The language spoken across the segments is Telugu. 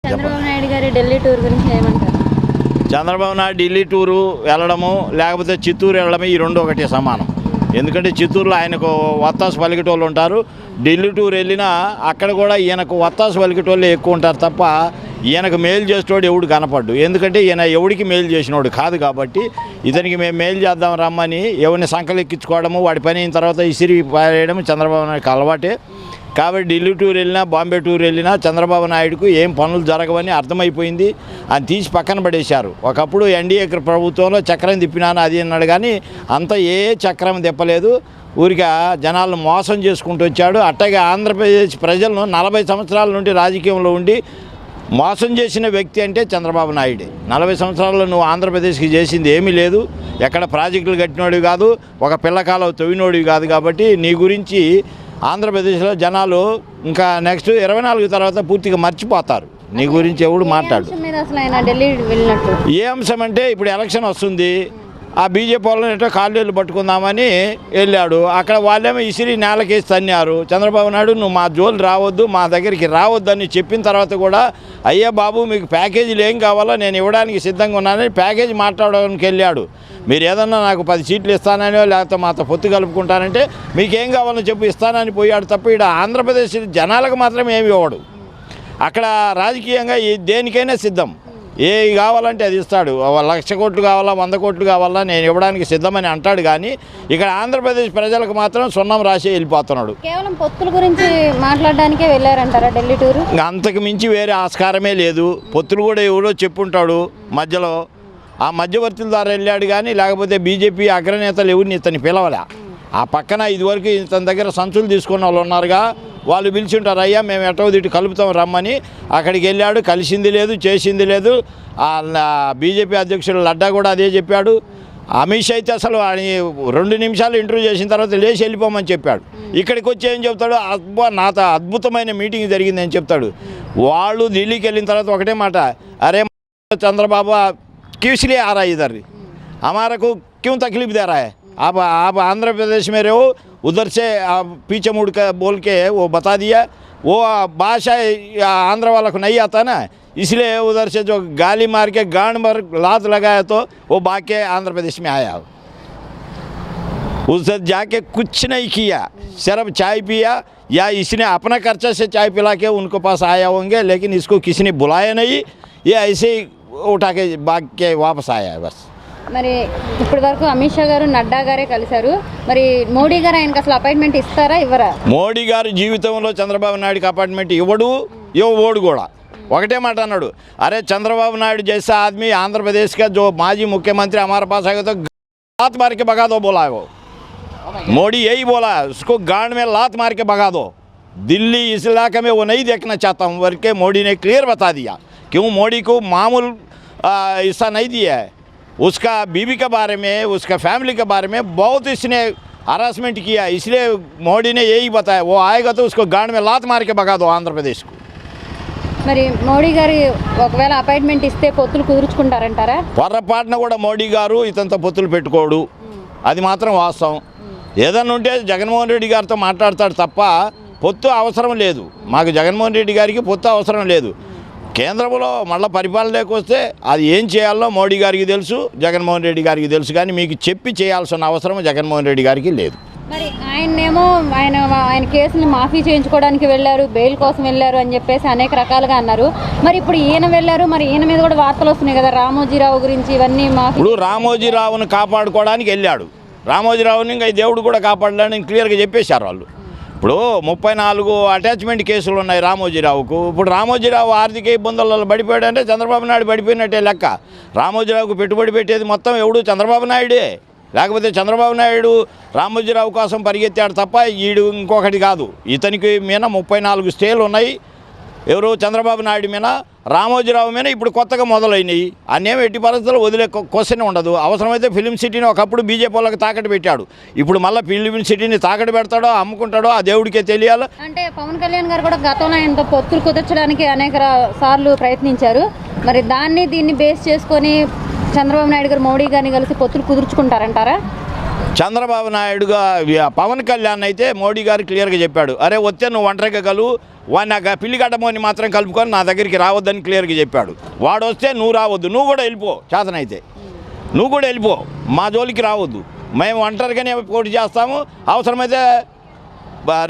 చంద్రబాబు నాయుడు గారి ఢిల్లీ టూర్ గురించి ఏమంటారు? చంద్రబాబు నాయుడు ఢిల్లీ టూరు వెళ్ళడము లేకపోతే చిత్తూరు వెళ్ళడము ఈ రెండు ఒకటి సమానం. ఎందుకంటే చిత్తూరులో ఆయనకు వత్తాసు పలికేటోళ్ళు ఉంటారు, ఢిల్లీ టూర్ వెళ్ళినా అక్కడ కూడా ఈయనకు వత్తాసు పలికేటోళ్ళు ఎక్కువ ఉంటారు తప్ప ఈయనకు మేలు చేసేవాడు ఎవడు కనపడ్డు. ఎందుకంటే ఈయన ఎవడికి మేలు చేసినోడు కాదు కాబట్టి ఇతనికి మేము మేలు చేద్దాం రమ్మని ఎవరిని సంకలెక్కించుకోవడము, వాడి పని అయిన తర్వాత ఇసిరి పారేయడం చంద్రబాబు నాయుడుకి అలవాటే. కాబట్టి ఢిల్లీ టూర్ వెళ్ళినా బాంబే టూర్ వెళ్ళినా చంద్రబాబు నాయుడుకు ఏం పనులు జరగవని అర్థమైపోయింది. అని తీసి పక్కన పడేశారు. ఒకప్పుడు ఎన్డీఏ ప్రభుత్వంలో చక్రం తిప్పినాను అది అన్నాడు, కానీ అంత ఏ చక్రం తిప్పలేదు. ఊరిగా జనాలను మోసం చేసుకుంటూ వచ్చాడు. అట్టగా ఆంధ్రప్రదేశ్ ప్రజలను 40 సంవత్సరాల నుండి రాజకీయంలో ఉండి మోసం చేసిన వ్యక్తి అంటే చంద్రబాబు నాయుడే. 40 సంవత్సరాల్లో నువ్వు ఆంధ్రప్రదేశ్కి చేసింది ఏమీ లేదు, ఎక్కడ ప్రాజెక్టులు కట్టినోడివి కాదు, ఒక పిల్లకాలం తవ్వినోడివి కాదు. కాబట్టి నీ గురించి ఆంధ్రప్రదేశ్లో జనాలు ఇంకా నెక్స్ట్ 24 తర్వాత పూర్తిగా మర్చిపోతారు. నీ గురించి ఎవడు మాట్లాడు. ఏ అంశం అంటే ఇప్పుడు ఎలక్షన్ వస్తుంది, ఆ బీజేపీ వాళ్ళని ఎటో కాళ్ళేళ్ళు పట్టుకుందామని వెళ్ళాడు. అక్కడ వాళ్ళేమో ఇసిరి నేలకేసి తన్నారు. చంద్రబాబు నాయుడు నువ్వు మా జోలు రావద్దు, మా దగ్గరికి రావద్దు అని చెప్పిన తర్వాత కూడా అయ్యా బాబు మీకు ప్యాకేజీలు ఏం కావాలో నేను ఇవ్వడానికి సిద్ధంగా ఉన్నానని ప్యాకేజీ మాట్లాడడానికి వెళ్ళాడు. మీరు ఏదన్నా నాకు 10 సీట్లు ఇస్తానని లేకపోతే మాతో పొత్తు కలుపుకుంటానంటే మీకేం కావాలో చెప్పు ఇస్తానని పోయాడు తప్ప ఇక్కడ ఆంధ్రప్రదేశ్ జనాలకు మాత్రం ఏమి ఇవ్వడు. అక్కడ రాజకీయంగా దేనికైనా సిద్ధం, ఏ కావాలంటే అది ఇస్తాడు. 1,00,000 కోట్లు కావాలా 100 కోట్లు కావాలా నేను ఇవ్వడానికి సిద్ధమని అంటాడు. కానీ ఇక్కడ ఆంధ్రప్రదేశ్ ప్రజలకు మాత్రం సున్నం రాసి వెళ్ళిపోతున్నాడు. కేవలం పొత్తుల గురించి మాట్లాడడానికే వెళ్ళారంటారా ఢిల్లీ టూరు? అంతకు మించి వేరే ఆస్కారమే లేదు. పొత్తులు కూడా ఎవరో చెప్పుంటాడు మధ్యలో, ఆ మధ్యవర్తుల ద్వారా వెళ్ళాడు. కానీ లేకపోతే బీజేపీ అగ్రనేతలు ఎవరిని ఇతని పిలవలే. ఆ పక్కన ఇదివరకు ఇతని దగ్గర సంచులు తీసుకున్న వాళ్ళు ఉన్నారుగా, వాళ్ళు పిలిచింటారు అయ్యా మేము ఎటో ఇటు కలుపుతాం రమ్మని. అక్కడికి వెళ్ళాడు, కలిసింది లేదు, చేసింది లేదు. బీజేపీ అధ్యక్షుడు లడ్డా కూడా అదే చెప్పాడు. అమిత్ షా అయితే అసలు 2 నిమిషాలు ఇంటర్వ్యూ చేసిన తర్వాత లేచి వెళ్ళిపోమని చెప్పాడు. ఇక్కడికి వచ్చి ఏం చెప్తాడు, నాతో అద్భుతమైన మీటింగ్ జరిగిందని చెప్తాడు. వాళ్ళు ఢిల్లీకి వెళ్ళిన తర్వాత ఒకటే మాట, అరే చంద్రబాబు किस लिए आ रहा है इधर, हमारा को क्यों तकलीफ दे रहा है, आप आंध्र प्रदेश में रहो, उधर से पीछे मुड़ कर बोल के वो बता दिया. वो भाषा आंध्र वाला को नहीं आता ना, इसलिए उधर से जो गाली मार के गांड मार लात लगाया तो वो भाग के आंध्र प्रदेश में आया. उधर जाके कुछ नहीं किया, सिर्फ चाय पिया या इसने अपना खर्चा से चाय पिला के उनको पास आया होंगे, लेकिन इसको किसी ने बुलाया नहीं. ये ऐसे उठा के भाग के वापस आया है बस. మరి ఇప్పటి వరకు అమిత్ షా గారు నడ్డా గారే కలిశారు. మరి మోడీ గారు ఆయనకు అసలు అపాయింట్మెంట్ ఇస్తారా ఇవ్వరా? మోడీ గారు జీవితంలో చంద్రబాబు నాయుడుకి అపాయింట్మెంట్ ఇవ్వడు కూడా. ఒకటే మాట అన్నాడు, అరే చంద్రబాబు నాయుడు जैसा आदमी आंध्र प्रदेश का जो माजी मुख्यमंत्री हमारे पास आएगा तो लात मार के भगा दो बोला है वो. मोदी यही बोला, उसको गांड में लात मार के भगा दो. दिल्ली इस इलाके में वो नहीं देखना चाहता हूँ करके के मोदी ने क्लियर बता दिया. क्यों मोदी को मामूल हिस्सा नहीं दिया है. उसका बीवी के बारे में, उसका फैमिली के बारे में बहुत इसने हरासमेंट किया. इसलिए मोदी ने यही बताया, वो आएगा तो उसको गांड में लात मार के भगा दो आंध्र प्रदेश को. మరి మోడీ గారు ఒకవేళ అపాయింట్మెంట్ ఇస్తే పొత్తులు కుదుర్చుకుంటారంటారా? పొరపాటున కూడా మోడీ గారు ఇతంతో పొత్తులు పెట్టుకోడు, అది మాత్రం వాస్తవం. ఏదన్నా ఉంటే జగన్మోహన్ రెడ్డి గారితో మాట్లాడతాడు తప్ప పొత్తు అవసరం లేదు. మాకు జగన్మోహన్ రెడ్డి గారికి పొత్తు అవసరం లేదు. కేంద్రంలో మళ్ళీ పరిపాలనలోకి వస్తే అది ఏం చేయాలో మోడీ గారికి తెలుసు, జగన్మోహన్ రెడ్డి గారికి తెలుసు. కానీ మీకు చెప్పి చేయాల్సిన అవసరం జగన్మోహన్ రెడ్డి గారికి లేదు. మరి ఆయన్నేమో ఆయన కేసుని మాఫీ చేయించుకోవడానికి వెళ్ళారు, బెయిల్ కోసం వెళ్ళారు అని చెప్పేసి అనేక రకాలుగా అన్నారు. మరి ఇప్పుడు ఈయన వెళ్ళారు, మరి ఈయన మీద కూడా వార్తలు వస్తున్నాయి కదా రామోజీరావు గురించి, ఇవన్నీ ఇప్పుడు రామోజీరావును కాపాడుకోవడానికి వెళ్ళాడు. రామోజీరావుని ఇంకా దేవుడు కూడా కాపాడలేని క్లియర్గా చెప్పేశారు వాళ్ళు. ఇప్పుడు 34 అటాచ్మెంట్ కేసులు ఉన్నాయి రామోజీరావుకు. ఇప్పుడు రామోజీరావు ఆర్థిక ఇబ్బందులలో పడిపోయాడంటే చంద్రబాబు నాయుడు పడిపోయినట్టే లెక్క. రామోజీరావుకు పెట్టుబడి పెట్టేది మొత్తం ఎవడు చంద్రబాబు నాయుడే. లేకపోతే చంద్రబాబు నాయుడు రామోజీరావు కోసం పరిగెత్తాడు తప్ప ఈడు ఇంకొకటి కాదు. ఇతనికి మీద 34 స్టేలు ఉన్నాయి. ఎవరు చంద్రబాబు నాయుడు మీద, రామోజీరావు మీద ఇప్పుడు కొత్తగా మొదలైనవి. అన్నేమి ఎట్టి పరిస్థితుల్లో వదిలే క్వశ్చన్ ఉండదు. అవసరమైతే ఫిలిం సిటీని ఒకప్పుడు బీజేపీ వాళ్ళకి తాకట్టు పెట్టాడు, ఇప్పుడు మళ్ళీ ఫిలిం సిటీని తాకట్టు పెడతాడో అమ్ముకుంటాడో ఆ దేవుడికే తెలియాలి. అంటే పవన్ కళ్యాణ్ గారు కూడా గతంలో ఆయనతో పొత్తులు కుదర్చడానికి అనేక సార్లు ప్రయత్నించారు. మరి దీన్ని బేస్ చేసుకొని చంద్రబాబు నాయుడు గారు మోడీ గారిని కలిసి పొత్తులు కుదుర్చుకుంటారంటారా? చంద్రబాబు నాయుడుగా పవన్ కళ్యాణ్ అయితే మోడీ గారు క్లియర్గా చెప్పాడు, అరే వస్తే నువ్వు ఒంటరిగా కలువు, వాడిని నాకు పిల్లిగడ్డమోని మాత్రం కలుపుకొని నా దగ్గరికి రావద్దని క్లియర్గా చెప్పాడు. వాడు వస్తే నువ్వు రావద్దు, నువ్వు కూడా వెళ్ళిపో, చేతనైతే నువ్వు కూడా వెళ్ళిపో, మా జోలికి రావద్దు, మేము ఒంటరిగానే పోటీ చేస్తాము, అవసరమైతే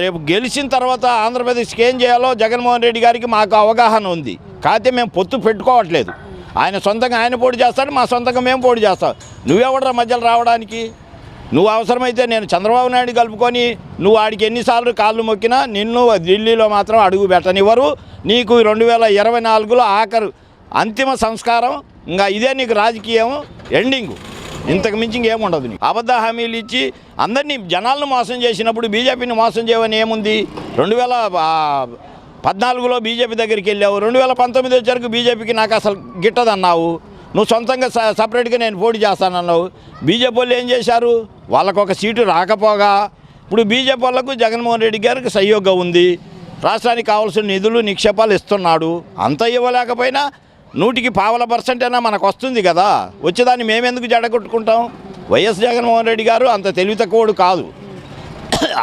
రేపు గెలిచిన తర్వాత ఆంధ్రప్రదేశ్కి ఏం చేయాలో జగన్మోహన్ రెడ్డి గారికి మాకు అవగాహన ఉంది. కాకపోతే మేము పొత్తు పెట్టుకోవట్లేదు. ఆయన సొంతంగా ఆయన పోటీ చేస్తాడు, మా సొంతంగా మేము పోటీ చేస్తాం. నువ్వెవడరా మధ్యలో రావడానికి? నువ్వు అవసరమైతే నేను చంద్రబాబు నాయుడు కలుపుకొని నువ్వు ఆడికి ఎన్నిసార్లు కాళ్ళు మొక్కినా నిన్ను ఢిల్లీలో మాత్రం అడుగు పెట్టనివ్వరు. నీకు 2024లో ఆఖరు అంతిమ సంస్కారం, ఇంకా ఇదే నీకు రాజకీయం ఎండింగు, ఇంతకు మించి ఇంకేముండదు. నీకు అబద్ధ హామీలు ఇచ్చి అందరినీ జనాలను మోసం చేసినప్పుడు బీజేపీని మోసం చేయమని ఏముంది? 2014లో బీజేపీ దగ్గరికి వెళ్ళావు, 2019 వచ్చరికి బీజేపీకి నాకు అసలు గిట్టదన్నావు, నువ్వు సొంతంగా సపరేట్గా నేను పోటీ చేస్తానన్నావు. బీజేపీ వాళ్ళు ఏం చేశారు? వాళ్ళకు ఒక సీటు రాకపోగా ఇప్పుడు బీజేపీ వాళ్ళకు జగన్మోహన్ రెడ్డి గారికి సహయోగం ఉంది, రాష్ట్రానికి కావాల్సిన నిధులు నిక్షేపాలు ఇస్తున్నాడు. అంత ఇవ్వలేకపోయినా 100% అయినా మనకు వస్తుంది కదా, వచ్చేదాన్ని మేమెందుకు జడగొట్టుకుంటాం? వైఎస్ జగన్మోహన్ రెడ్డి గారు అంత తెలివి తక్కువడు కాదు.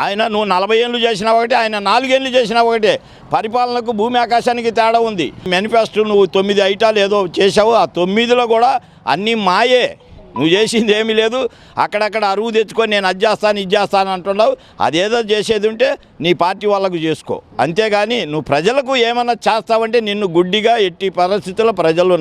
ఆయన నువ్వు 40 ఏళ్ళు చేసినా ఒకటే, ఆయన 4 ఏళ్ళు చేసినా ఒకటే. పరిపాలనకు భూమి ఆకాశానికి తేడా ఉంది. మేనిఫెస్టో నువ్వు 9 ఐటాలు ఏదో చేసావు, ఆ 9లో కూడా అన్నీ మాయే, నువ్వు చేసింది ఏమీ లేదు. అక్కడక్కడ అరువు తెచ్చుకొని నేను అది చేస్తాను ఇది చేస్తాను అంటున్నావు. అదేదో చేసేది ఉంటే నీ పార్టీ వాళ్ళకు చేసుకో, అంతేగాని నువ్వు ప్రజలకు ఏమన్నా చేస్తావంటే నిన్ను గుడ్డిగా ఎట్టి పరిస్థితుల్లో ప్రజలు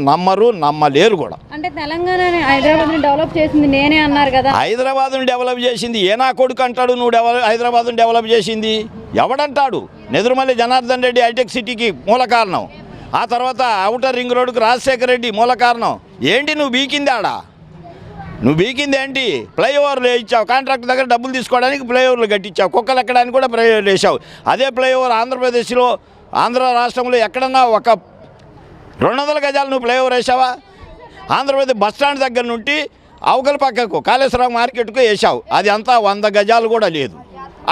నమ్మలేరు కూడా. అంటే తెలంగాణ హైదరాబాద్ని డెవలప్ చేసింది నేనే అన్నారు కదా. హైదరాబాద్ను డెవలప్ చేసింది ఏ నా కొడుకు అంటాడు? నువ్వు హైదరాబాద్ను డెవలప్ చేసింది ఎవడంటాడు? నెదురుమల్లి జనార్దన్ రెడ్డి హైటెక్ సిటీకి మూల కారణం, ఆ తర్వాత ఔటర్ రింగ్ రోడ్డుకు రాజశేఖర రెడ్డి మూల కారణం. ఏంటి నువ్వు బీకింది ఆడ? నువ్వు బీకింది ఏంటి? ఫ్లైఓవర్లు ఇచ్చావు, కాంట్రాక్టర్ దగ్గర డబ్బులు తీసుకోవడానికి ఫ్లైఓవర్లు కట్టించావు, కుక్కలు ఎక్కడానికి కూడా ఫ్లైఓవర్లు వేసావు. అదే ఫ్లైఓవర్ ఆంధ్రప్రదేశ్లో ఆంధ్ర రాష్ట్రంలో ఎక్కడన్నా ఒక 200 గజాలు నువ్వు ఫ్లైఓవర్ వేసావా? ఆంధ్రప్రదేశ్ బస్టాండ్ దగ్గర నుండి అవకల పక్కకు కాళేశ్వరం మార్కెట్కు వేసావు, అది అంతా 100 గజాలు కూడా లేదు.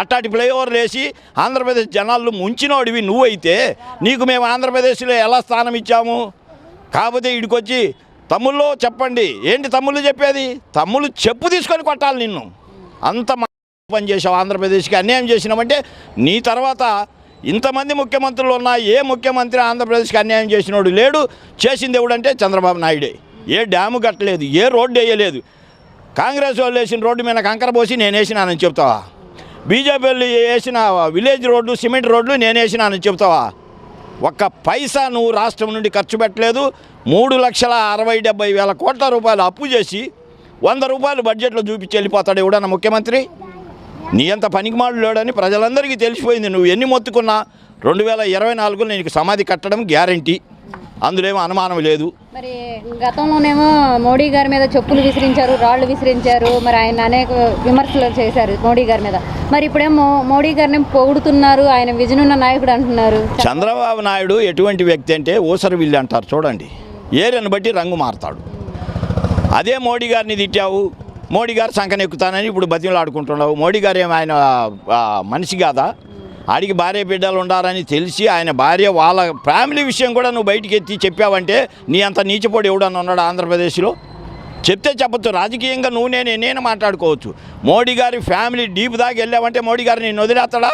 అట్టాటి ఫ్లైఓవర్లు వేసి ఆంధ్రప్రదేశ్ జనాలు ముంచినోడివి నువ్వైతే నీకు మేము ఆంధ్రప్రదేశ్లో ఎలా స్థానం ఇచ్చాము? కాకపోతే ఇడికొచ్చి తమ్ముళ్ళు చెప్పండి, ఏంటి తమ్ముళ్ళు చెప్పేది? తమ్ముళ్ళు చెప్పు తీసుకొని కొట్టాలి నిన్ను, అంత పని చేసావు. ఆంధ్రప్రదేశ్కి అన్యాయం చేసినామంటే నీ తర్వాత ఇంతమంది ముఖ్యమంత్రులు ఉన్నా ఏ ముఖ్యమంత్రి ఆంధ్రప్రదేశ్కి అన్యాయం చేసినోడు లేడు. చేసింది ఎవడంటే చంద్రబాబు నాయుడే. ఏ డ్యాము కట్టలేదు, ఏ రోడ్డు వేయలేదు. కాంగ్రెస్ వాళ్ళు వేసిన రోడ్డు మీద కంకర పోసి నేను వేసినానని చెప్తావా? బీజేపీ వాళ్ళు వేసిన విలేజ్ రోడ్లు సిమెంట్ రోడ్లు నేను వేసినానని చెప్తావా? ఒక్క పైసా నువ్వు రాష్ట్రం నుండి ఖర్చు పెట్టలేదు. 3,60,70,000 కోట్ల రూపాయలు అప్పు చేసి 100 రూపాయలు బడ్జెట్లో చూపించి వెళ్ళిపోతాడు ఎవడన్నా ముఖ్యమంత్రి? నీ అంత పనికిమాడు లేడని ప్రజలందరికీ తెలిసిపోయింది. నువ్వు ఎన్ని మొత్తుకున్నా 2024లో నీకు సమాధి కట్టడం గ్యారంటీ, అందులో ఏమో అనుమానం లేదు. మరి గతంలోనేమో మోడీ గారి మీద చెప్పులు విసిరించారు, రాళ్ళు విసిరించారు, మరి ఆయన అనేక విమర్శలు చేశారు మోడీ గారి మీద. మరి ఇప్పుడేమో మోడీ గారిని పొగుడుతున్నారు, ఆయన విజన్ ఉన్న నాయకుడు అంటున్నారు. చంద్రబాబు నాయుడు ఎటువంటి వ్యక్తి అంటే ఊసర విల్లి అంటారు చూడండి, ఏరియాను బట్టి రంగు మారుతాడు. అదే మోడీ గారిని తిట్టావు, మోడీ గారు సంకనెక్కుతానని ఇప్పుడు బతిమలు ఆడుకుంటున్నావు. మోడీ గారు ఏమో ఆయన మనిషి కాదా? ఆడికి భార్య బిడ్డలు ఉండాలని తెలిసి ఆయన భార్య వాళ్ళ ఫ్యామిలీ విషయం కూడా నువ్వు బయటికి ఎత్తి చెప్పావంటే నీ అంత నీచపోడు ఎవడన్నా ఉన్నాడు ఆంధ్రప్రదేశ్లో? చెప్తే చెప్పచ్చు, రాజకీయంగా నువ్వు నేను మాట్లాడుకోవచ్చు. మోడీ గారి ఫ్యామిలీ డీప్ దాకా వెళ్ళావంటే మోడీ గారు నేను వదిలేస్తాడా?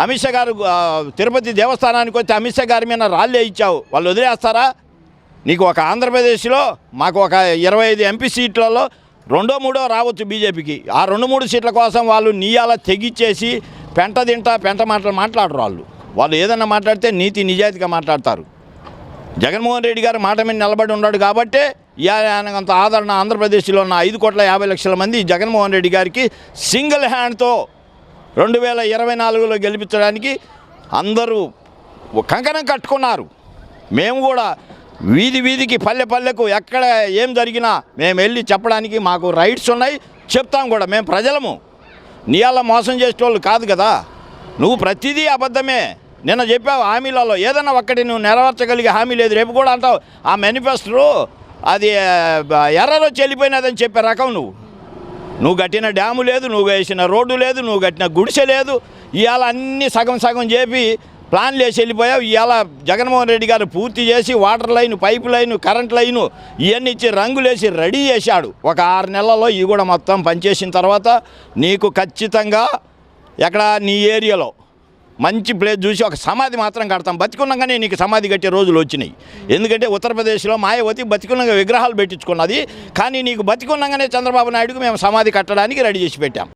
అమిత్ షా గారు తిరుపతి దేవస్థానానికి వచ్చి అమిత్ షా గారి మీద రాళ్ళే ఇచ్చావు, వాళ్ళు వదిలేస్తారా? నీకు ఒక ఆంధ్రప్రదేశ్లో మాకు ఒక 25 ఎంపీ సీట్లలో 2, 3 రావచ్చు బీజేపీకి. ఆ 2, 3 సీట్ల కోసం వాళ్ళు నీయాల తెగిచ్చేసి పెంట మాటలు మాట్లాడరు. వాళ్ళు ఏదన్నా మాట్లాడితే నీతి నిజాయితీగా మాట్లాడతారు. జగన్మోహన్ రెడ్డి గారు మాట మీద నిలబడి ఉన్నాడు కాబట్టే ఆయనంత ఆదరణ ఆంధ్రప్రదేశ్లో ఉన్న 5,50,00,000 మంది జగన్మోహన్ రెడ్డి గారికి సింగిల్ హ్యాండ్తో 2024లో గెలిపించడానికి అందరూ కంకణం కట్టుకున్నారు. మేము కూడా వీధికి పల్లెకు ఎక్కడ ఏం జరిగినా మేము వెళ్ళి చెప్పడానికి మాకు రైట్స్ ఉన్నాయి, చెప్తాం కూడా. మేము ప్రజలము, నీ అలా మోసం చేసేటోళ్ళు కాదు కదా. నువ్వు ప్రతిదీ అబద్ధమే. నిన్న చెప్పావు హామీలలో ఏదన్నా ఒక్కటి నువ్వు నెరవేర్చగలిగే హామీ లేదు. రేపు కూడా అంటావు ఆ మేనిఫెస్టో అది ఎర్రలో చెల్లిపోయినదని చెప్పే రకం నువ్వు కట్టిన డ్యాము లేదు, నువ్వు వేసిన రోడ్డు లేదు, నువ్వు కట్టిన గుడిసె లేదు. ఇవాళ అన్నీ సగం చెప్పి ప్లాన్లు వేసి వెళ్ళిపోయావు. ఇవాళ జగన్మోహన్ రెడ్డి గారు పూర్తి చేసి water line, pipe line, current line ఇవన్నీ ఇచ్చి రంగులేసి రెడీ చేశాడు. ఒక 6 నెలల్లో ఇవి కూడా మొత్తం పనిచేసిన తర్వాత నీకు ఖచ్చితంగా ఎక్కడ నీ ఏరియాలో మంచి ప్లేస్ చూసి ఒక సమాధి మాత్రం కడతాం. బతికున్నాగానే నీకు సమాధి కట్టే రోజులు వచ్చినాయి. ఎందుకంటే ఉత్తరప్రదేశ్లో మాయావతి బతికున్నాగా విగ్రహాలు పెట్టించుకున్నది. కానీ నీకు బతికున్నాగానే చంద్రబాబు నాయుడుకు మేము సమాధి కట్టడానికి రెడీ చేసి పెట్టాం.